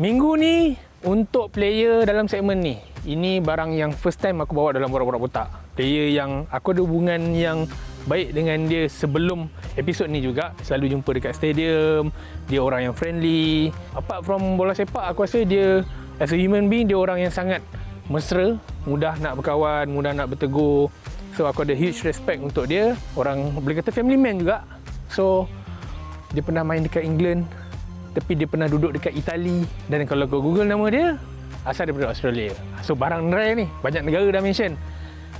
Minggu ni untuk player dalam segmen ni, ini barang yang first time aku bawa dalam Borak Borak Botak. Player yang aku ada hubungan yang baik dengan dia sebelum episod ni juga. Selalu jumpa dekat stadium. Dia orang yang friendly. Apart from bola sepak, aku rasa dia as a human being, dia orang yang sangat mesra, mudah nak berkawan, mudah nak bertegur. So aku ada huge respect untuk dia. Orang boleh kata family man juga. So dia pernah main dekat England, tapi dia pernah duduk dekat Itali. Dan kalau kau Google nama dia, asal daripada Australia. So barang rare ni, banyak negara dah mention.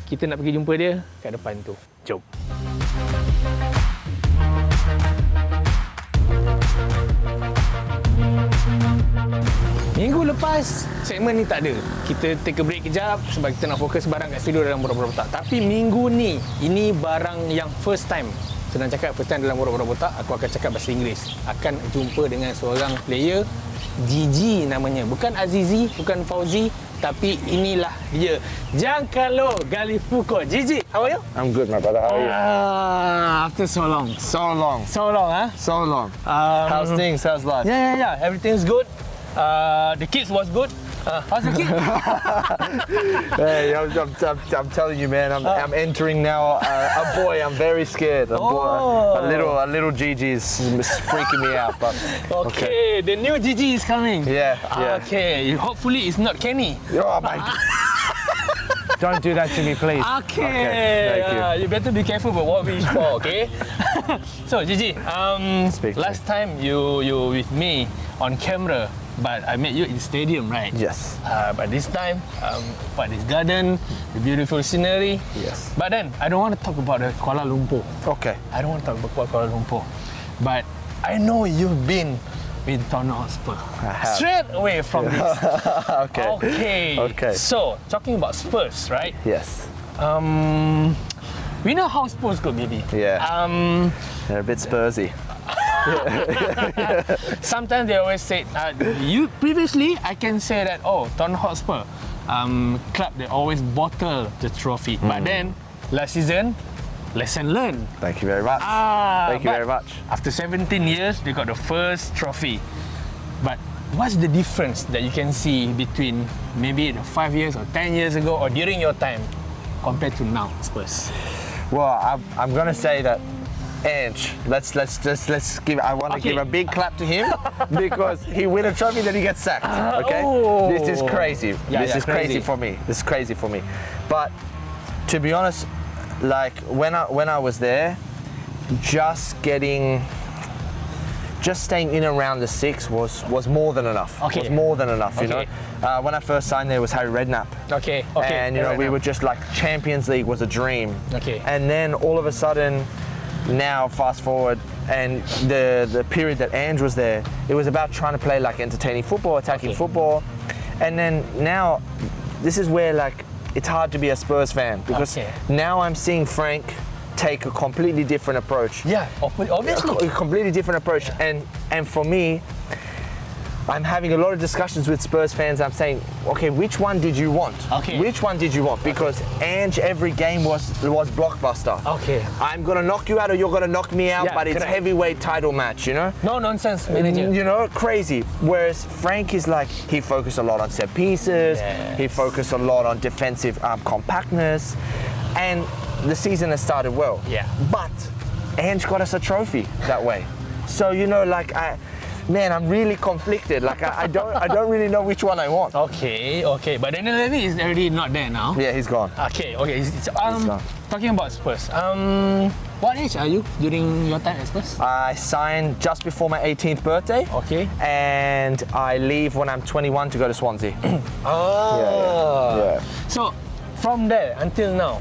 Kita nak pergi jumpa dia kat depan tu. Jom. Minggu lepas, segmen ni tak ada. Kita take a break kejap sebab kita nak fokus barang kat studio dalam Borak Borak Botak. Tapi minggu ni, ini barang yang first time. Senang cakap, first time dalam Borak Borak Botak, aku akan cakap bahasa Inggeris. Akan jumpa dengan seorang player, Gigi namanya. Bukan Azizi, bukan Fauzi, tapi inilah dia, Giancarlo Gallifuoco. Gigi, how are you? I'm good, my brother. How are you? After so long. So long. So long, huh? So long. How's things? How's life? Yeah. Everything's good. The kids was good. How's the kid? Hey, I'm telling you, man. I'm entering now a boy. I'm very scared. A little Gigi is freaking me out. But okay, the new Gigi is coming. Yeah. Okay, hopefully it's not Kenny. Oh my. Don't do that to me, please. Okay. Thank you. You better be careful with what we wish for, okay? So, Gigi, last time you with me on camera, but I met you in stadium, right? Yes. But this time, this garden, the beautiful scenery. Yes. But then, I don't want to talk about the Kuala Lumpur. Okay. I don't want to talk about Kuala Lumpur. But I know you've been with Tottenham Hotspur. Straight away from this. Okay. So, talking about Spurs, right? Yes. We know how Spurs go, baby. Yeah. They're a bit Spursy. Sometimes they always say, you previously, I can say that, Tottenham Hotspur, club, they always bottle the trophy. But then, last season, lesson learned. Thank you very much. Thank you very much. After 17 years, they got the first trophy. But what's the difference that you can see between maybe the 5 years or 10 years ago or during your time compared to now, Spurs? Well, I'm gonna say that Ange, let's give. I want to give a big clap to him because he win a trophy, then he gets sacked. Okay, this is crazy. This is crazy for me. This is crazy for me. But to be honest, like when I was there, just staying in around the six was more than enough. Okay. Was more than enough. You know, when I first signed there was Harry Redknapp. Okay. And you know we were just like Champions League was a dream. Okay. And then all of a sudden, now fast forward, and the period that Ange was there, it was about trying to play like entertaining football, attacking football, and then now this is where like it's hard to be a Spurs fan because now I'm seeing Frank take a completely different approach. Yeah, obviously. A completely different approach, and for me, I'm having a lot of discussions with Spurs fans. I'm saying, okay, which one did you want? Okay. Which one did you want? Because Ange, every game was blockbuster. Okay. I'm gonna knock you out, or you're gonna knock me out, but it's heavyweight title match, you know? No nonsense, manager. You know, crazy. Whereas Frank is like, he focused a lot on set pieces. Yes. He focused a lot on defensive compactness, and the season has started well. Yeah. But Ange got us a trophy that way. So you know, like I'm really conflicted. Like I don't really know which one I want. Okay. But Daniel Levy is already not there now. Yeah, he's gone. Okay. He's gone. Talking about Spurs. What age are you during your time at Spurs? I signed just before my 18th birthday. Okay. And I leave when I'm 21 to go to Swansea. Yeah. So from there until now,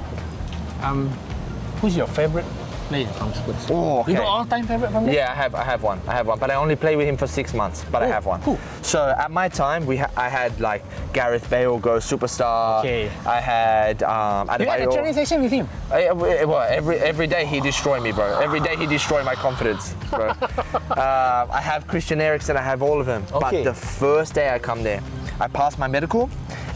who's your favorite player from Spurs? You got all-time favorite from there? Yeah, I have one. But I only play with him for 6 months. But I have one. Who? So at my time, I had like Gareth Bale go superstar. Okay. I had You had a training session with him? Well, every day he destroyed me, bro. Every day he destroyed my confidence, bro. I have Christian Eriksen. I have all of them. Okay. But the first day I come there, I passed my medical,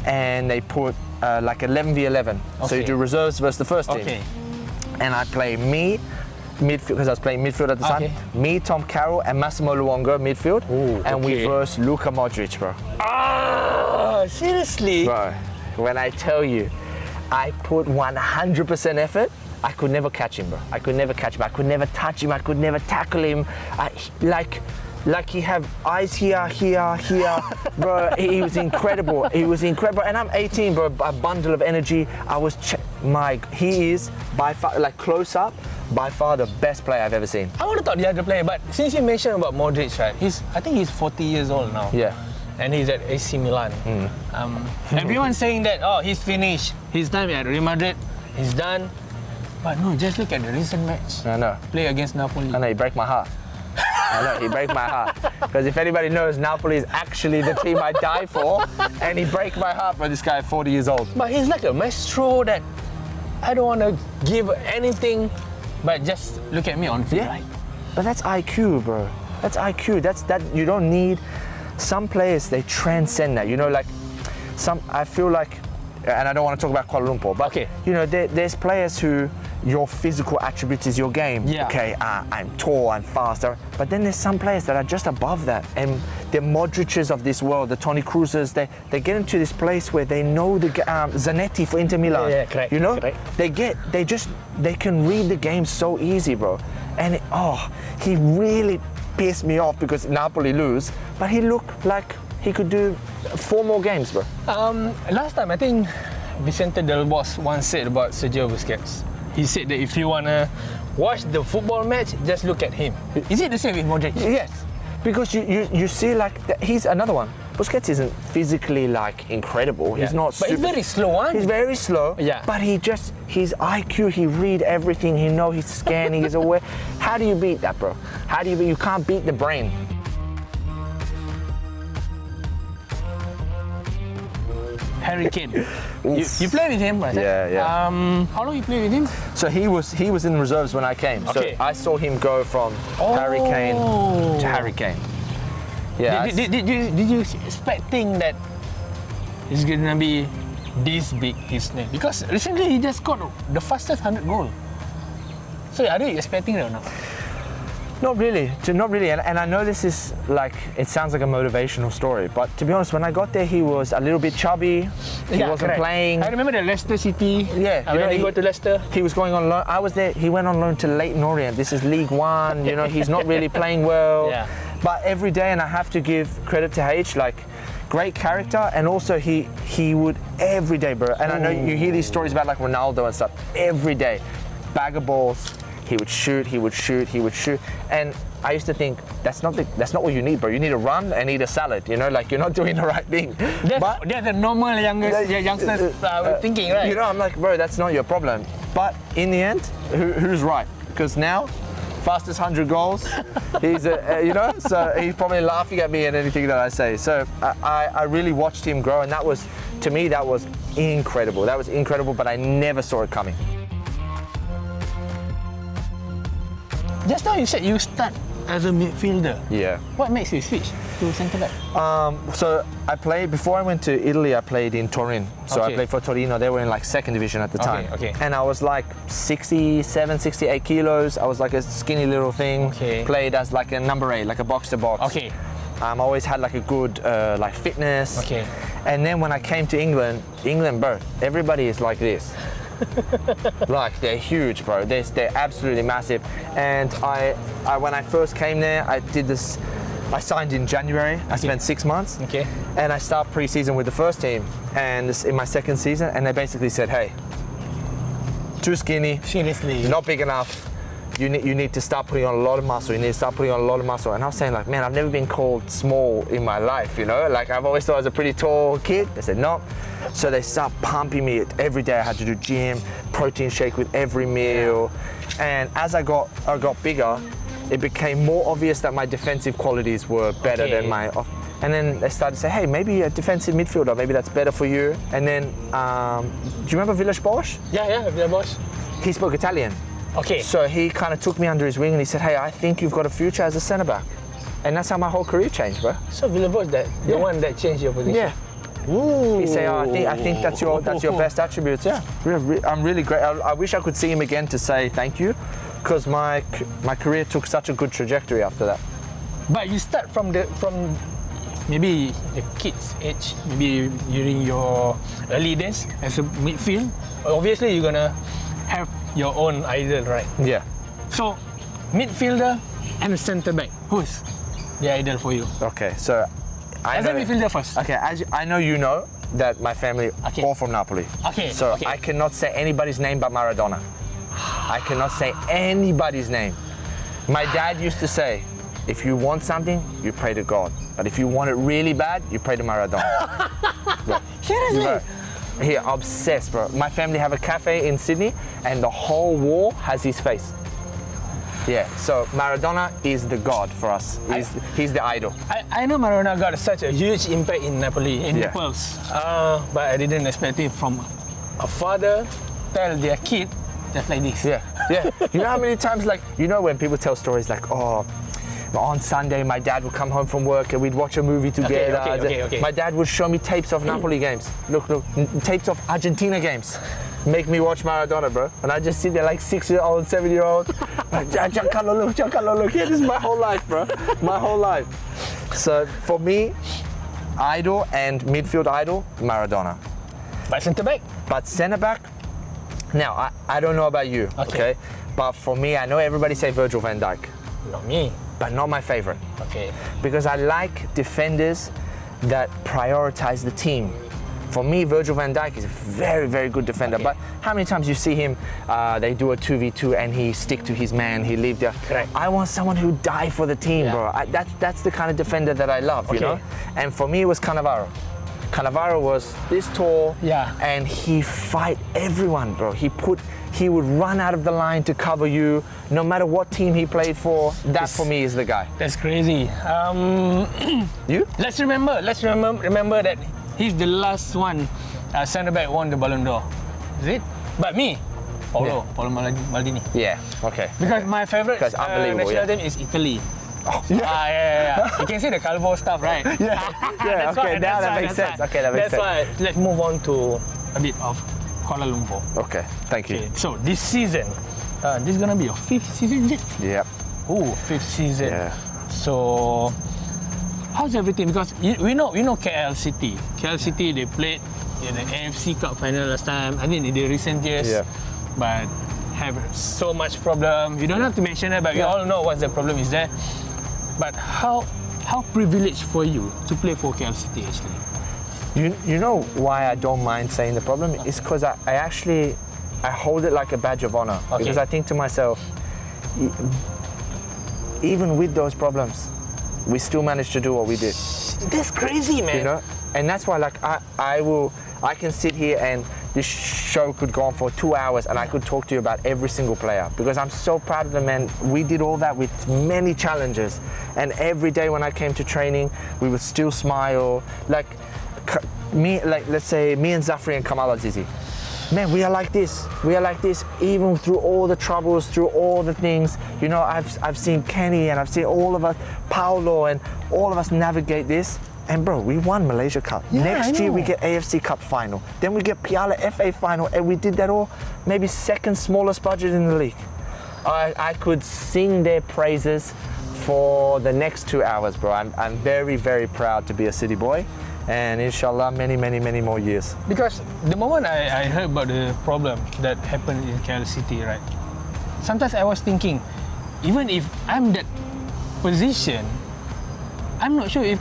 and they put like 11v11. So you do reserves versus the first team. Okay. And I play me, midfield because I was playing midfield at the time. Me, Tom Carroll, and Massimo Luongo midfield, and we versed Luka Modric, bro. Ah, seriously? Bro, when I tell you, I put 100% effort. I could never catch him, bro. I could never catch him. I could never touch him. I could never tackle him. Like he have eyes here, bro. He was incredible. He was incredible. And I'm 18, bro. A bundle of energy. He is by far, like close up, by far the best player I've ever seen. I want to talk the other player, but since you mentioned about Modric, right? I think he's 40 years old now. Yeah. And he's at AC Milan. Everyone's saying that, he's finished. His time at Real Madrid, he's done. But no, just look at the recent match. I know. Play against Napoli. I know, he broke my heart. I know, he broke my heart. Because if anybody knows, Napoli is actually the team I die for. And he broke my heart, but this guy is 40 years old. But he's like a maestro that I don't want to give anything, but just look at me on field. Yeah. But that's IQ, bro. That's IQ. That you don't need. Some players, they transcend that. You know, like I feel like, and I don't want to talk about Kuala Lumpur, but you know, there's players who your physical attributes is your game. Yeah. Okay, I'm tall, I'm fast, but then there's some players that are just above that, and the Modric's of this world, the Toni Kroos's, they get into this place where they know the Zanetti for Inter Milan. Yeah, correct. You know, correct. they can read the game so easy, bro. And he really pissed me off because Napoli lose, but he looked like he could do 4 more games, bro. Last time, I think Vicente Del Bosque once said about Sergio Busquets. He said that if you want to watch the football match, just look at him. Is it the same with Modric? Yes, because you see like he's another one. Busquets isn't physically like incredible. He's not. But he's very slow, huh? He's very slow. Yeah. But his IQ. He read everything. He know. He's scanning. He's aware. How do you beat that, bro? You can't beat the brain. Harry Kane. You play with him, right? Yeah. How long you play with him? So he was in reserves when I came. Okay. So I saw him go from Harry Kane to Harry Kane. Yeah. Did you expecting that he's gonna be this big, his name? Because recently he just got the fastest 100 goal. So are you expecting that or not? Not really, and I know this is like, it sounds like a motivational story, but to be honest, when I got there, he was a little bit chubby, he wasn't playing. I remember the Leicester City, when he got to Leicester. He was going on loan, I was there, he went on loan to Leyton Orient, this is League One, you know, he's not really playing well. Yeah. But every day, and I have to give credit to H, like, great character, and also he would, every day, bro, and I know you hear these stories about like Ronaldo and stuff, every day, bag of balls, he would shoot, and I used to think that's not what you need, bro. You need to run and eat a salad. You know, like you're not doing the right thing. They're the normal youngsters thinking, right? You know, I'm like, bro, that's not your problem. But in the end, who's right? Because now, fastest 100 goals, he's you know, so he's probably laughing at me and anything that I say. So I really watched him grow, and that was, to me, that was incredible. That was incredible, but I never saw it coming. Just now you said you start as a midfielder. Yeah. What makes you switch to centre back? So I played, before I went to Italy, I played in Turin. So I played for Torino. They were in like 2nd division at the time. And I was like 67, 68 kilos. I was like a skinny little thing. Played as like a number 8, like a box to box. I always had like a good like fitness. And then when I came to England, bro, everybody is like this. Like they're huge, bro. They're absolutely massive. And I when I first came there, I did this. I signed in January. I spent 6 months. And I start pre-season with the first team. And this in my 2nd season, and they basically said, "Hey, too skinny. Seriously, you're not big enough. You need to start putting on a lot of muscle. You need to start putting on a lot of muscle." And I was saying like, man, I've never been called small in my life, you know? Like I've always thought I was a pretty tall kid. They said, no. So they start pumping me every day. I had to do gym, protein shake with every meal. And as I got bigger, it became more obvious that my defensive qualities were better than my off. And then they started to say, hey, maybe a defensive midfielder, maybe that's better for you. And then, do you remember Villas-Boas? Yeah, Villas-Boas. He spoke Italian. So he kind of took me under his wing and he said, hey, I think you've got a future as a centre back. And that's how my whole career changed, bro. So Villas-Boas, the one that changed your position? Yeah. Ooh. He said, oh, I think that's your best attributes. Yeah, I'm really great. I wish I could see him again to say thank you, because my career took such a good trajectory after that. But you start from maybe the kids age, maybe during your early days as a midfield. Obviously, you're gonna have your own idol, right? Yeah. So, midfielder and a centre back. Who's the idol for you? Okay, so As a midfielder first. Okay, I know you know that my family all from Napoli. Okay. So okay. I cannot say anybody's name but Maradona. I cannot say anybody's name. My dad used to say, if you want something, you pray to God. But if you want it really bad, you pray to Maradona. Bro, Seriously? bro, he obsessed, bro. My family have a cafe in Sydney and the whole wall has his face. Yeah, so Maradona is the god for us. He's the idol. I know Maradona got such a huge impact in Napoli, in Yeah. Naples. But I didn't expect it from a father tell their kid just like this. Yeah, yeah. You know how many times, like, you know when people tell stories like, oh, on Sunday my dad would come home from work and we'd watch a movie together. Okay. My dad would show me tapes of Napoli games. Look, tapes of Argentina games. Make me watch Maradona, bro. And I just sit there like 6-year-old, 7-year-old. Like, Giancarlo, look. Yeah, this is my whole life, bro. My whole life. So for me, idol and midfield idol, Maradona. But centre back? But centre back, now I don't know about you, okay? But for me, I know everybody say Virgil van Dijk, Not me. but not my favorite. Okay. Because I like defenders that prioritize the team. For me, Virgil van Dijk is a very, very good defender. Okay. But how many times you see him, they do a 2v2 and he stick to his man, he leave there. Correct. I want someone who die for the team, Yeah. bro. That's the kind of defender that I love, you Okay. know? And for me, it was Cannavaro. Cannavaro was this tall, Yeah. and he fight everyone, bro. He would run out of the line to cover you, no matter what team he played for. That for me is the guy. That's crazy. You? Let's remember that he's the last one centre back won the Ballon d'Or. Is it? But me, Paulo Maldini. Yeah. Okay. Because my favorite Because unbelievable, national yeah. team is Italy. Oh, Yeah. You can see the Calvo stuff, right? Yeah. That's Okay. why, Now that makes sense. Okay, that makes sense. That's why. Let's move on to a bit of Kuala Lumpur. Okay. Thank you. Okay. So this season, this is gonna be your 5th season, is it? Yep. Oh, 5th season. Yeah. So how's everything? Because we know KL City. KL City, they played in the AFC Cup final last time. I think in the recent years, Yeah. but have so much problem. You don't have to mention it, but we all know what the problem is there. But how privileged for you to play for KL City actually? You know why I don't mind saying the problem? It's because I actually hold it like a badge of honor. Okay. Because I think to myself, even with those problems, we still managed to do what we did. That's crazy, man. You know, and that's why, like, I can sit here and this show could go on for 2 hours and I could talk to you about every single player because I'm so proud of them, and we did all that with many challenges. And every day when I came to training, we would still smile. Like let's say me and Zafri and Kamal Azizi. Man, we are like this. We are like this even through all the troubles, through all the things. You know, I've seen Kenny and I've seen all of us, Paulo, and all of us navigate this. And bro, we won Malaysia Cup. Yeah, Next I year we know. get AFC Cup final. Then we get Piala FA final, and we did that all maybe second smallest budget in the league. I could sing their praises for the next 2 hours, bro. I'm very, very proud to be a City boy. And inshallah, many, many, many more years. Because the moment I heard about the problem that happened in KL City, right? Sometimes I was thinking, even if I'm that position, I'm not sure if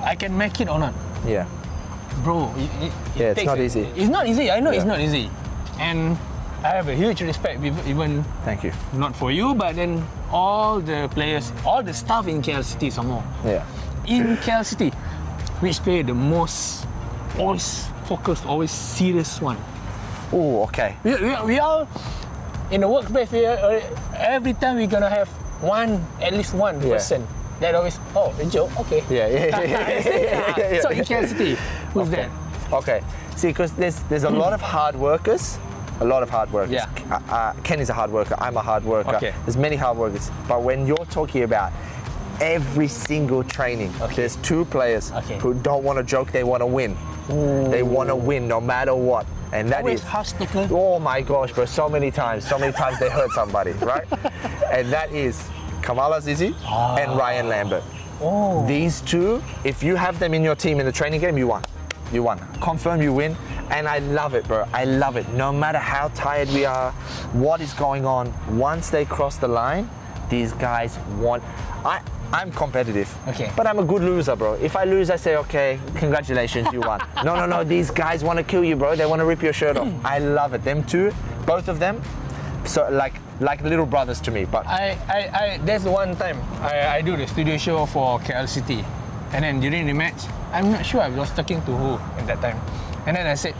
I can make it or not. Yeah. Bro, Yeah, it's not easy. It's not easy. I know it's Yeah. not easy. And I have a huge respect, even Thank you. not for you, but then all the players, all the staff in KL City some more. Yeah. In KL City, which player the most always focused, always serious one? Oh, okay. We all in the workplace. Every time we're gonna have at least one Yeah. person that always, the joke, okay. Yeah. So in KL City, who's Okay. that? Okay. See, because there's a lot of hard workers. A lot of hard workers. Yeah. Ken is a hard worker. I'm a hard worker. Okay. There's many hard workers. But when you're talking about every single training. There's two players who don't want to joke, they want to win. They want to win no matter what. And that is obstacle. Oh my gosh, bro, so many times they hurt somebody, right? And that is Kamala Zizi and Ryan Lambert. These two, if you have them in your team in the training game, you won. You won. Confirm you win. And I love it, bro. I love it. No matter how tired we are, what is going on, once they cross the line, these guys want... I'm competitive, but I'm a good loser, bro. If I lose, I say, okay, congratulations, you won. No, these guys want to kill you, bro. They want to rip your shirt off. I love it. Them two, both of them, so like little brothers to me. But there's one time I do the studio show for KL City, and then during the match, I'm not sure I was talking to who at that time, and then I said,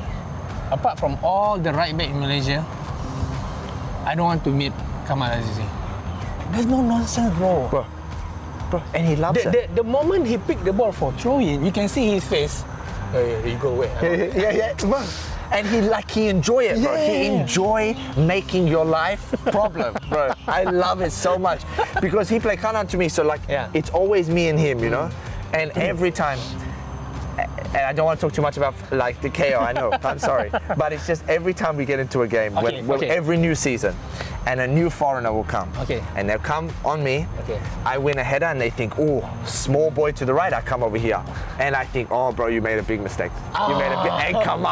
apart from all the right back in Malaysia, I don't want to meet Kamal Azizi. There's no nonsense, bro. Bro, and he loves it. The moment he picked the ball for throw-in, you can see his face. You go away. Yeah. Bro. And he enjoy it, bro. He enjoy making your life problem, bro. I love it so much because he play kanan to me, so it's always me and him, you know. And every time, and I don't want to talk too much about like the KO, I know, I'm sorry, but it's just every time we get into a game, every new season, and a new foreigner will come, and they'll come on me. I win a header, and they think, oh, small boy to the right, I come over here, and I think, oh, bro, you made a big mistake. You made a big, and come,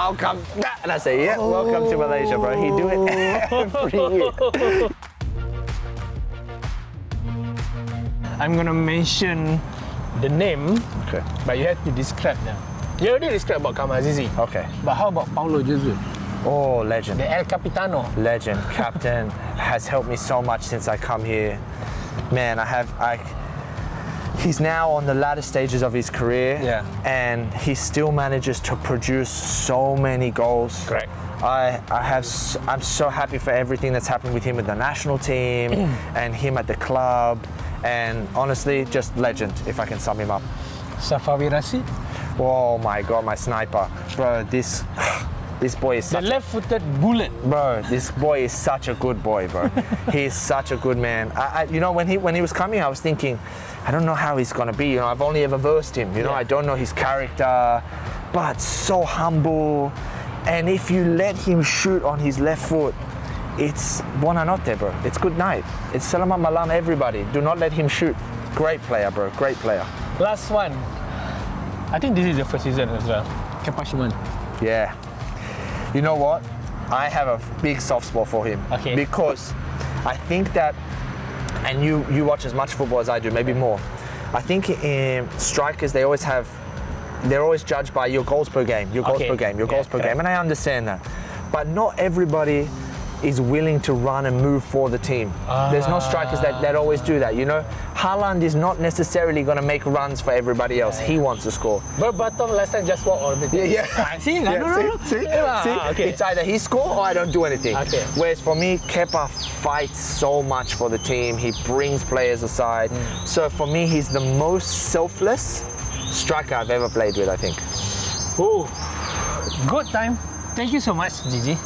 and I say, yeah, welcome to Malaysia, bro. He do it every year. I'm gonna mention the name, but you have to describe them. You already described about Kamal Azizi. But how about Paulo Jesus? Oh, legend. The El Capitano. Legend, captain, has helped me so much since I come here. Man, he's now on the latter stages of his career, and he still manages to produce so many goals. Correct. I'm so happy for everything that's happened with him with the national team and him at the club, and honestly, just legend if I can sum him up. Safawi Rashid. Oh my God, my sniper, bro. This boy is such the left-footed bullet. Bro, this boy is such a good boy, bro. He is such a good man. You know, when he was coming, I was thinking, I don't know how he's gonna be. You know, I've only ever versed him. You know, I don't know his character, but so humble. And if you let him shoot on his left foot, it's buona notte, bro. It's good night. It's selamat malam, everybody. Do not let him shoot. Great player, bro. Great player. Last one. I think this is the first season as well. Kepashiman. Yeah. You know what? I have a big soft spot for him. Because I think that, and you watch as much football as I do, maybe more. I think in strikers, they're always judged by your goals per game, your goals per game, and I understand that. But not everybody is willing to run and move for the team. There's no strikers that always do that, you know? Haaland is not necessarily going to make runs for everybody else. He wants to score. But Batom last time just walk on the team. See? It's either he score or I don't do anything. Whereas for me, Kepa fights so much for the team. He brings players aside. So for me, he's the most selfless striker I've ever played with, I think. Ooh, good time. Thank you so much, Gigi.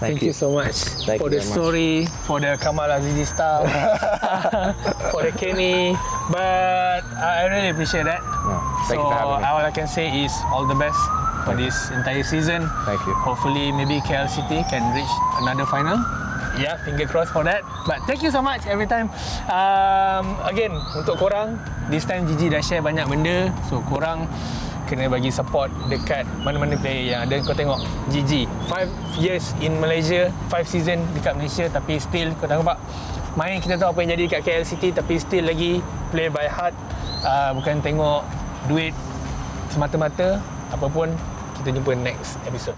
Thank you so much for the story, for the Kamal Azizi stuff, for the Kane. But I really appreciate that. Thank you for having me. All I can say is all the best for this entire season. Thank you. Hopefully, maybe KL City can reach another final. Yeah, finger crossed for that. But thank you so much every time. Again, untuk korang, this time Gigi dah share banyak benda. So korang kena bagi support dekat mana-mana player yang ada. Kau tengok Gigi 5 years in Malaysia, 5 season dekat Malaysia, tapi still kau nampak main, kita tahu apa yang jadi dekat KL City, tapi still lagi play by heart, bukan tengok duit semata-mata. Apa pun, kita jumpa next episode.